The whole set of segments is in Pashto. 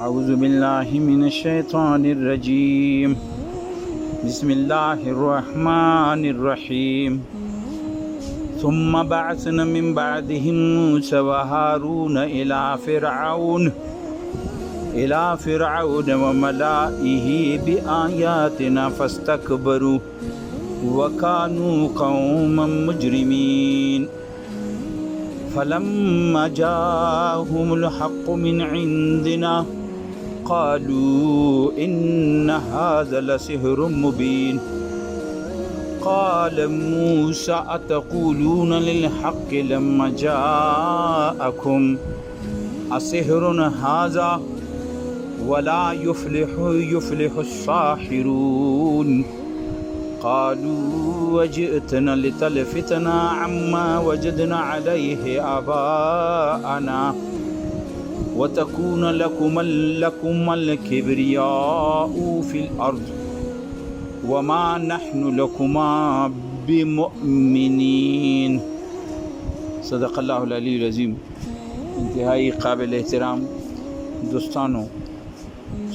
أعوذ بالله من الشيطان الرجيم بسم الله الرحمن الرحيم ثم بعثنا من بعدهم موسى وهارون إلى فرعون وملئه بآياتنا فاستكبروا وكانوا قوما مجرمين فلما جاءهم الحق من عندنا قالوا إن هذا لسحر مبين قال موسى أتقولون للحق لما جاءكم أسحر هذا ولا يفلح الساحرون قالوا وجئتنا لتلفتنا عما وجدنا عليه آباءنا وتكون لكم الكبرياء في الأرض وما نحن لكما بمؤمنين صدق الله العلی العظیم. انتہائی قابل احترام دوستانوں،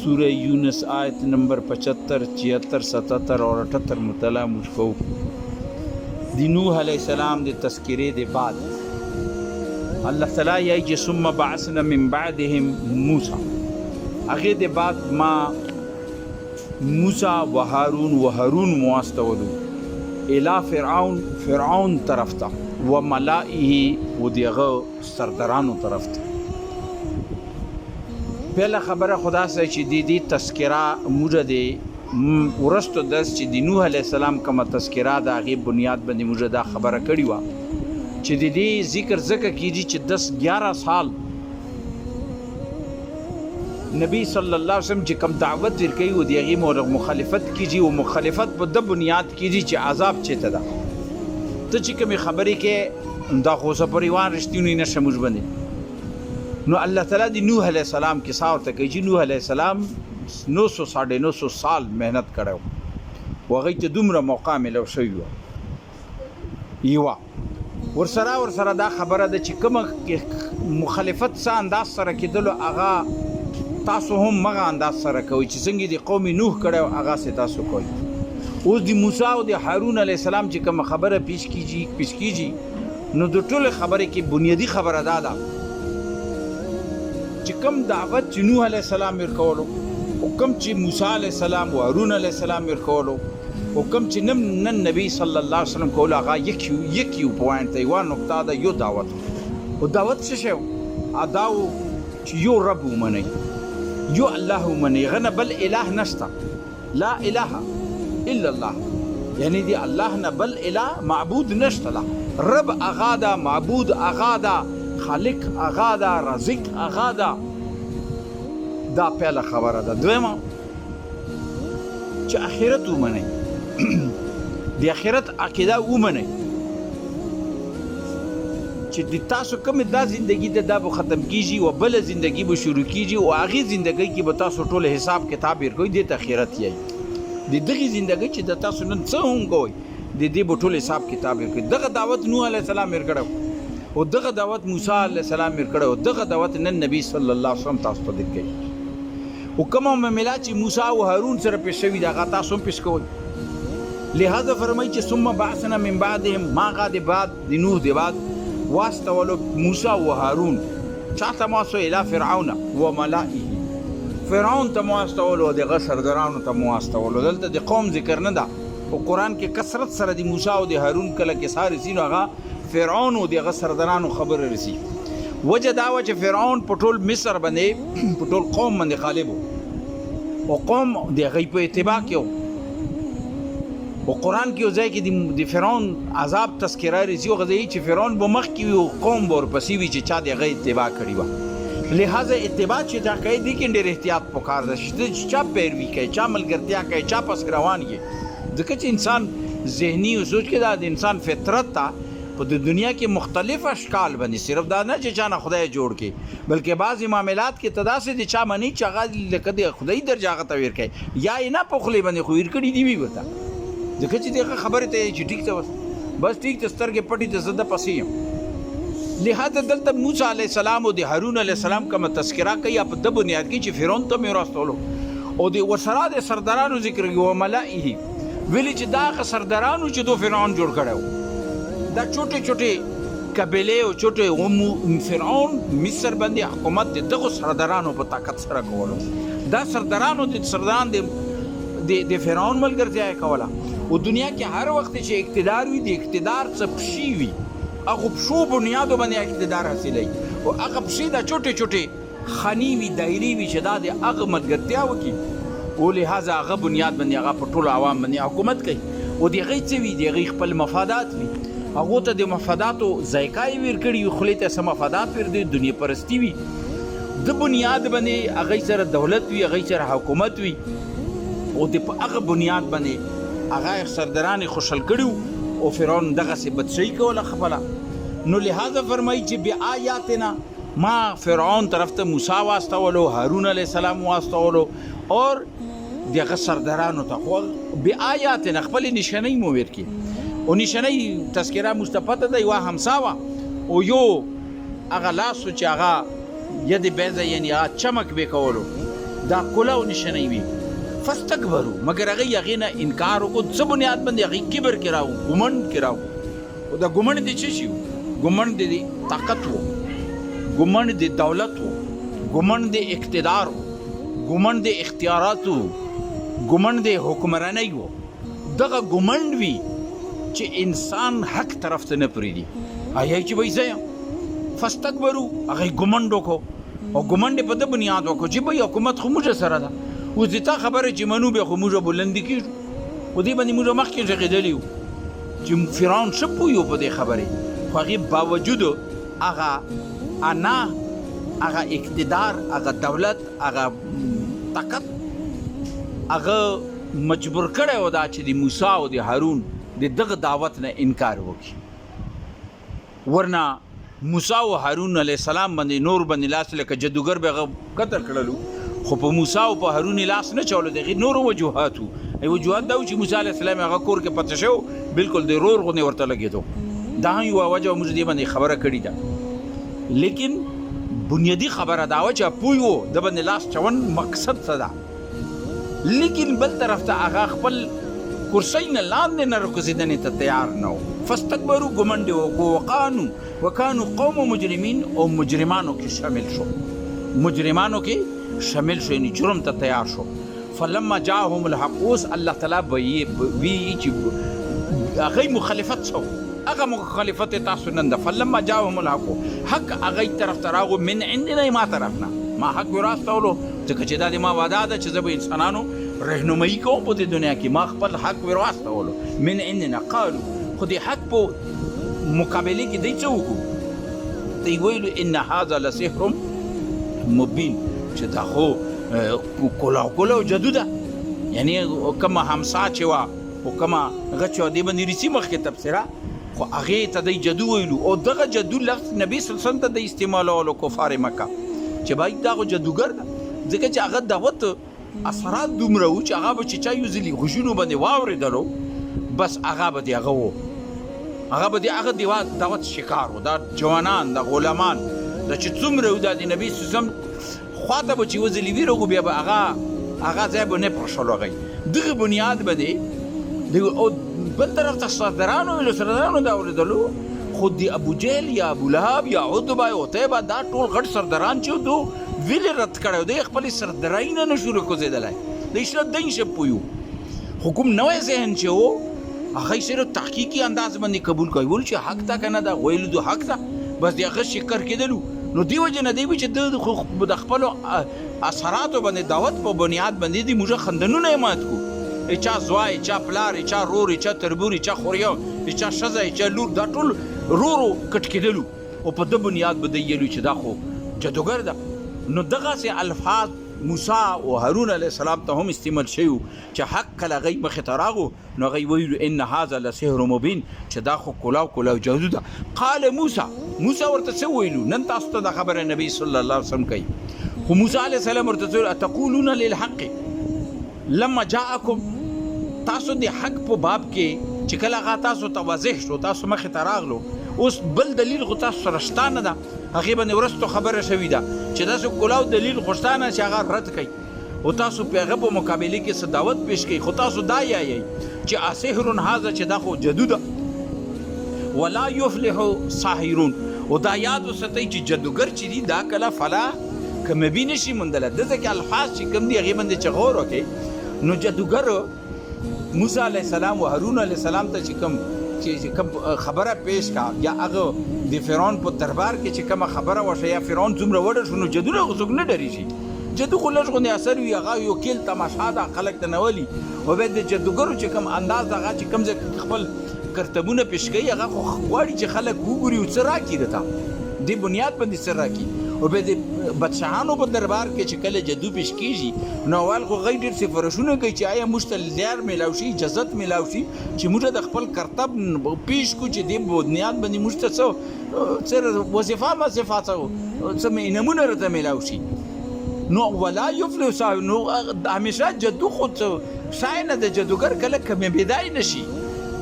سورہ یونس آیت نمبر 75، 76، 77 اور 78 مطالعہ مجھ کو دی نوح علیہ السلام دے تذکرے دے بعد اللہ تعالیٰ یہ ثم بعثنا من بعدهم موسیٰ اگے دے بعد ما موسیٰ و ہارون مواستولو الى فرعون طرف تا و ملائه و دیغا سردرانو طرف تا. پہلا خبر خدا سے چی دی تذکرہ موجہ دے ورستو دس چی دی نوح علیہ السلام کما تذکرہ دا غیب بنیاد بندی موجہ دا خبر کری وا چی دی ذکر کیجی چی 10-11 سال نبی صلی اللہ علیہ وسلم چی کم دعوت ورکی و دی غیب مخالفت کیجی و مخالفت با دا بنیاد کیجی چی عذاب چیتا دا تو چی کمی خبری کے دا خوصا پریوان رشتیونی نشموج بندی نو اللہ تعالیٰ دی نوح علیہ السلام کی ساور تک جی نوح علیہ السلام 900-950 سال محنت کرو وغیت دومره موقع ملو شویو یوا ورسره دا خبره ده چې کوم مخالفت سره انداز سره کېدلو هغه تاسو هم مغه انداز سره کوي چې څنګه دی قوم نوح کړو هغه سه تاسو کوي. اوس دی موسی او دی هارون علیہ السلام چې کوم خبره پیش کیږي نو د ټول خبره کې بنیادی خبره ده چې کوم دعوت چې نوح علیہ السلام ورکولو او کوم چې موسی علیہ السلام او هارون علیہ السلام ورکولو او کوم چې نن نبی صلی الله علیه وسلم کول هغه یکیو پوینټ دی یو نقطه ده یو دعوت او دعوت څه شو اداو چې یو رب ومني یو الله ومني غنه بل اله نشتا لا اله الا الله یعنی دی الله نه بل اله معبود نشتا لا رب اغادا معبود اغادا خالق اغادا رزق اغادا دا پہلا خبره ده. دویمه چې آخرت ومني دی آخرت عقیده ومني چې د تاسو کوم دا زندگی دا به ختم کیږي او بل زندگی به شروع کیږي او هغه زندگی کې به تاسو ټول حساب کتاب ورکوي د آخرت یې د دغه زندگی چې د تاسو نن څه هم کوي د دې به ټول حساب کتاب ورکوي. دغه دعوت نوح علیہ السلام ورکړو او دغه دعوت موسی علیہ السلام ورکړو او دغه دعوت نن نبی صلی الله علیه وسلم تاسو ته درکړي او کوم معاملات چې موسی او هارون سره پیش شوي دغه تاسو هم پیش کوئ. لہذا فرمائی چې ثم بعثنا من بعدهم ما غاد بعد د نوح دی بعد واستولو موسی او هارون چاته ماسو الى فرعون و ملائه فرعون ته مواستولو دغه سردارانو ته مواستولو. دلته د قوم ذکر نه ده او قرآن کې کثرت سره د موسی او د هارون کله کې ساره سینو هغه فرعون او دغه سردارانو خبر رسی. وجه دا و چې فرعون په ټول مصر باندې په ټول قوم باندې غالب او قوم دغه په اتباع کې او قرآن کې ځای کې د فرعون عذاب تذکرہ رسی او غځي چې فرعون به مخ کې او قوم به ورپسې وي چې چا دغه اتباع کړی و. لہذا اتباع چې دا کوي د کې ډېر احتیاط پکار ده چې چا پیروي کوي چا ملګرتیا کوي چا پس روان یي ځکه چې انسان ذهني او سوچ کې دا د انسان فطرت ته په دنیا کې مختلف اشکال باندې صرف دا نه چې چا نه خدای جوړ کې بلکې بعض معاملات کې تداسې د چا منی چې هغه لکه د خدای درجه هغه ته ور کوي یا یې نه په خولې باندې خو ور کړي دی وي وته ځکه چې دغه خبره ته چې ټیک ته بس ټیک ته سترګې پټې ته زده پسې یم لہذا دلته موسی علیه السلام او د هارون علیه السلام کومه تذکره کوي په د بنیاد کې چې فرعون ته مې راستولو او د ورسره د سردارانو ذکر کوي او ملائه ویلي چې دا هغه سردارانو چې دو فرعون جوړ کړی دا چوټې چوټې قبیلې او چوټې فرعون مصر باندې حکومت د دغو سردارانو په طاقت سره کولو دا سردارانو د سرداران د فرعون ملګرتیا کوله او دنیا کې هر وخت چې اقتدار وي د اقتدار څه پشي وي هغه پشو بنیادو باندې اقتدار حاصلوي او هغه پشي دا چوټې چوټې خاني وي دایري وي چې دا د هغه ملګرتیا وکړي او لهذا هغه بنیاد باندې هغه په ټولو عوام باندې حکومت کوي او د هغې څه وي د هغې خپل مفادات وي هغو ته د مفاداتو ذایقه یې ورکړي وي خولې ته څه مفادات ورکړي دنیا پرستي وي د بنیاد باندې هغې سره دولت وي هغې سره حکومت وي او د په هغه بنیاد باندې هغه سرداران خوشحال کړي او فرعون دغسې بدشي کوله خپله نو لهذا فرمایي چې بآیاتنا ما فرعون طرف ته موسی واستولو هارون علیه السلام واستولو اور دغه سردارانو ته خو بآیاتنا خپلې نشانۍ مو ورکړي او نشانۍ تذکره مستفاده ده یوه همسا وه او یو هغه لاس و چې هغه ید بیضه یعنې هغه چمک به کولو دا کله او نشانۍ وي فاستکبرو مگر هغې هغې نه انکار وکړو څه بنیاد باندې هغې کبر کې راو ګمنډ کې راو او دا ګمنډ د څه شي و ګمنډ د طاقت و ګمنډ د دولت و ګمنډ د اقتدار و ګمنډ د اختیاراتو ګمنډ د حکمرانۍ و دغه ګمنډ وي چې انسان حق طرف ته نه پرېږدي آیا چې وایي زه یم فاستکبرو هغې ګمنډ وکړو او ګمنډ یې په ده بنیاد وکړو چې بهی حکومت خو موږ سره ده اوس د تا خبره چې منو بیا خو موږ بلندي کېږو په دې باندې موږ مخکې غږېدلي وو چې فرعون ښه پوه په دې خبرې خو هغې باوجود هغه انا هغه اقتدار هغه دولت هغه طاقت هغه مجبور کړی و دا چې د موسی او د هارون د دغه دعوت نه انکار وکړي ورنه موسی او هارون علیه السلام باندې نور باندې لاس لکه جادوګر به هغه قتل کړلو خو په موسی او په هارون لاس نه چولو د هغې نورو وجوهات وو وجوهات دا و چې موسی علیه السلام هغه کور کې پته شو بلکل د رور غوندې ورته لګېدو دا هم یوه وجه موږ دې باندې خبره کړې ده لیکن بنیادي خبره دا وه چې پوه و د باندې لاس چون مقصد څه ده لیکن بل طرف ته هغه خپل کرسۍ نه لاندې نه راکوزېدنې ته تیار نه و فاستکبرو ګمنډ وکړو وکانو قوم مجرمین او مجرمانو کې شامل شو مجرمانو کې شامل شو یعنی جرم ته تیار شو فلما جاءهم الحق اوس الله تعالی وی چې هغې مخالفت شو هغه مخالفت تاسو نن ده فلما جاءهم الحق حق هغې طرف ته راغو من عندنا ما طرف نه ما حق وراستولو ځکه چې دا د ما وعده ده چې زه به انسانانو رهنمایي کوم په دې دنیا کې ما خپل حق وراستولو من عندنا قالو خو د حق په مقابلې کې دی څه وکړو دوی ویلو ان هذا لسحر مبین چې دا خو کلاو جادو ده یعنی کومه همسا چې وه او کومه هغه چې دې باندې ریسي مخکې تبصره خو هغې ته دی جادو ویلو او دغه جادو لفظ نبي صلی الله علیه وسلم ته د استعمالولو کفار مکه چې باید دا خو جادوګر ده ځکه چې هغه دعوت اثرات دومره وو چې هغه به چې چا یو ځلي غوږونو باندې واورېدلو بس هغه به د هغه و هغه به د هغه دعوت شکار و دا جوانان دا غلامان دا چې څومره و دا د نبي صلی الله علیه وسلم خواته به چې یو ځلي ویرغو بیا به هغه ځای به نه پرشلو هغوی دغه بنیاد به دی او بل طرف ته سردارانو ویلو سردارانو دا اورېدلو خو د ابو جهل یا ابو لهب یا عتبه یا عتیبه دا ټول غټ سرداران چې دو ویلې رد کړی دی خپلې سردارۍ نه نه شروع کوزېدلی د اشرت دین شه پویو خو کوم نوی ذهن چې و هغه صرف تحقیقي انداز باندې قبول کوي ویل چې حق ته که نه ده ویلو د حق ته بس د هغه شکر کېدلو نو دی وجه نه دی چې د خپلو اثراتو باندې دعوت په بنیاد باندې دی موږ خندنونه یې مات کړو چا زوی چا پلار چا رور چا تربور چا خوریو چا ښځه چا لور دا ټول رورو کټ کېدلو او په ده بنیاد به دی ویلو چې دا خو جادوګر ده نو دغسې الفاظ موسی او هارون علیه السلام ته هم استعمال شوي چې حق کله هغوی مخې ته راغو نو هغوی ویلو ان هذا لسحر مبین چې دا خو کلاو جادو ده قال موسی ورته څه ویلو نن تاسو ته دا خبره نبی صلی الله علیه وسلم کوي خو موسی علیه السلام ورته څه اتقولون للحق لما جاءکم تاسو د حق په باب کې چې کله هغه تاسو ته واضح شو تاسو مخې ته راغلو اوس بل دلیل خو تاسو سره شته نه ده، هغې باندې وروستو خبره شوې ده چې داسې کلاو دلیل خو شته نه چې هغه رد کوي او تاسو په هغه په مقابلې کې څه دعوت پیش کوي، خو تاسو دا یایئ چې اسحر هذا چې دا خو جادو ده، ولا یفلح ساحرون، او دا یاد وساتئ چې جادوګر چې دي دا کله فلاح کامیابي نشي موندلی. دلته کې الفاظ چې کوم دي هغې باندې چې غور وکړئ نو جادوګر موسی علیه السلام او هارون علیه السلام ته چې کوم خبره پیش کا یا هغه د فرعون په دربار کې چې کومه خبره وشوه یا فرعون څومره وډر شو نو جادو نه خو څوک نه ډریږي، جادو خو لږ غوندې اثر وي، هغه یو کیل تماشا ده خلک ته نه ولي، او بیا د جادوګرو چې کوم انداز هغه چې کوم ځای خپل کرتبونه پیش کوي هغه خو غواړي چې خلک وګوري او څه راکړي درته دې بنیاد باندې څه راکړي، او بیا د بادشاهانو په دربار کې چې کله جادو پیش کېږي نو اول خو هغوی ډېر سفارشونه کوي چې آیا موږ ته لیار میلاو شي، اجازت میلاو شي چې موږ د خپل کرتب پیش کړو چې دې بنیاد باندې موږ ته څه وظیفه څه نمونه راته میلاو شي. نو ولا یفلح ساحر، نو همیشه جادو خو شای نه د جادوګر کله کامیابېدای نه شي،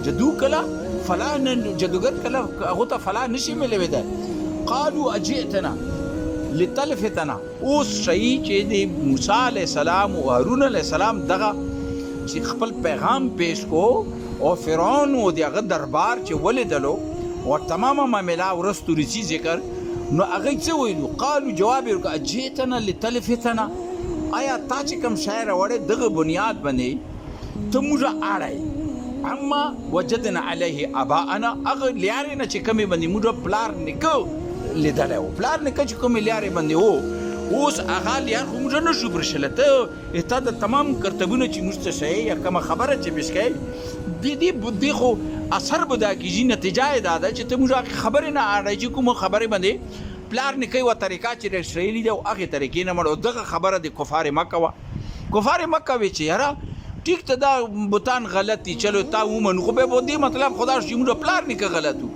جادوګر کله هغو ته فلاح نشي میلاوېدی. قالوا اجئتنا لتلفتنا، اوس شي چې د موسی علیه السلام او هارون علیه السلام دغه چې خپل پیغام پیش کو او فرعون او دغه دربار چې ولیدلو او تمامه معامله ورستو رسی ذکر نو هغه څه ویلو؟ قالو جواب یې وکړ اجئتنا لتلفتنا، آیا تا چې کوم شی راوړی دغه بنیاد باندې ته موږ اړی اما وجدنا علیه اباءنا، هغه لیارې نه چې کومې باندې موږ پلار نیکه لیدلی و، پلار نیکه چې کومې لیارې باندې و اوس هغه لیار خو موږ نه شو برشلی، تا د تمام کرتبونه چې موږ ته ښیې یا کومه خبره چې پیش کوې دې خو اثر به دا کېږي، نتیجه یې دا ده چې ته موږ هغې خبرې نه اړی چې کومه خبرې باندې پلار نیکه یوه طریقه چې ښیلي ده او هغې طریقې نه مړ، او دغه خبره د کفار مکه وه. کفار مکه وی چې یاره ټیک ته دا بوتان غلط دي چلو تا ومنو، خو بیا به دې مطلب خو دا شو چې موږ پلار نیکه غلط و،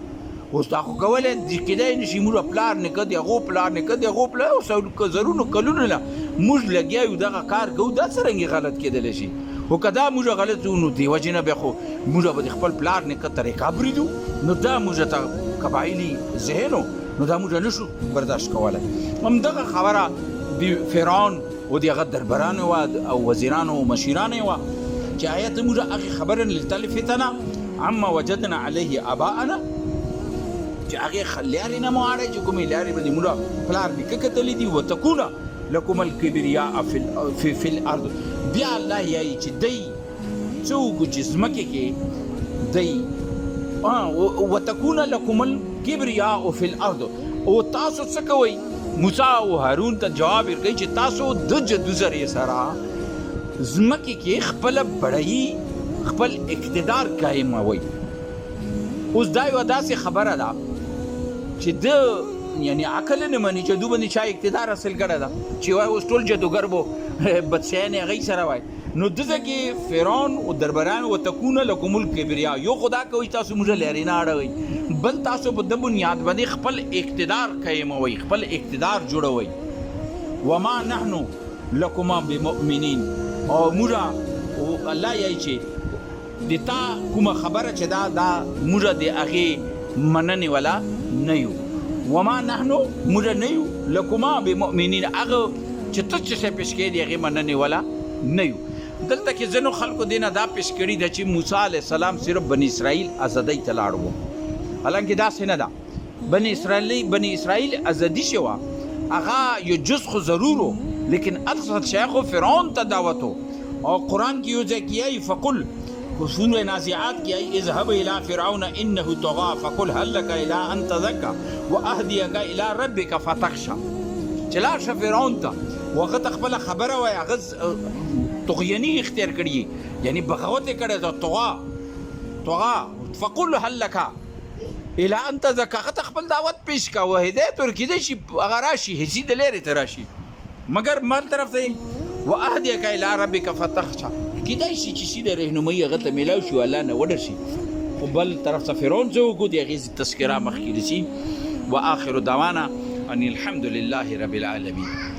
اوس دا خو کولی کیدای نه شي موږ پلار نیکه د هغو پلار نیکه د هغو پلار اوس زرونو کلونو نه موږ لګیا یو دغه کار کوو، دا څرنګې غلط کېدلی شي، خو که دا موږ غلط وو نو دې وجې نه بیا خو موږ به د خپل پلار نیکه طریقه بریدو، نو دا موږ ته قبایلي ذهن و نو دا موږ نه شو برداشت کولی. همدغه خبره د فرعون او د هغه دربرانو وه او وزیرانو او مشیرانو یې وه چې آیا ته موږ هغې خبرې لتلفتنا عما وجدنا علیه اباءنا، چې هغې لیارې نه مو اړی چې کومې لیارې باندې موږ پلار نیکه کتلي دي، وتکونه لکم الکبریاء فی الارض، بیا الله یایي چې دی څه وکړو چې ځمکې کې دی وتکونه لکم الکبریاء فی الارض، او تاسو څه کوئ؟ موسی او هارون ته جواب ورکوي چې تاسو د جادو ذریعې سره ځمکې کې خپله بډایي خپل اقتدار قایموئ. اوس دا یوه داسې خبره ده چې د یعنی عقل نه مني جادو باندې چا اقتدار حاصل کړی ده چې وایي اوس ټول جادوګر به بدشیانې هغوی سره وایي، نو دلته کې فرعون او دربران وتکونه لکم الکبریاء، یو خو دا کوي تاسو موږ لیارې نه اړوئ، بل تاسو په د بنیاد باندې خپل اقتدار قایموئ، خپل اقتدار جوړوئ. وما نحن لکما بمؤمنین، او موږ الله یایي چې د تا کومه خبره چې دا موږ د هغې مننې والا نه یو، وما نحنو موږ نه یو لکما بمؤمنین، هغه چې ته څه شی پیش کوې د هغې مننې والا نه یو. دلته کې ځینو خلکو دې نه دا پیش کړي ده چې موسی علیه السلام صرف بني اسرائیل ازادۍ ته لاړ و، حالانکې داسې نه ده، بني اسرائیل ازادي شوه هغه یو جز خو ضرور و، لیکن اصل شی خو فرعون ته دعوت و، او قرآن کې یو ځای کې یایي فقل سورة نازعات کی آئی اذهب الى فرعون انه طغى فقل هل لك الى ان تزكى واهديك الى ربك فتخشى، چلا ش فرعون ته وخت خپل خبره وای هغه طغیانی اختیار کړی یعنی بغاوت کړی دا طغى فقل هل لك الى ان تزكى، خت خپل دعوت پیش کا و هدایت ورکړي شي هغه راشي هیڅ د لري تراشي مگر مال طرف ته واهديك الى ربك فتخشى، کیدای شي چې سیده رهنمایي هغه ته میلاو شي الله نه وډر شي، خو بل طرف ته فرعون څه وکړو د هغې تذکره مخکې رسي. واخر دعوانا ان الحمد لله رب العالمین.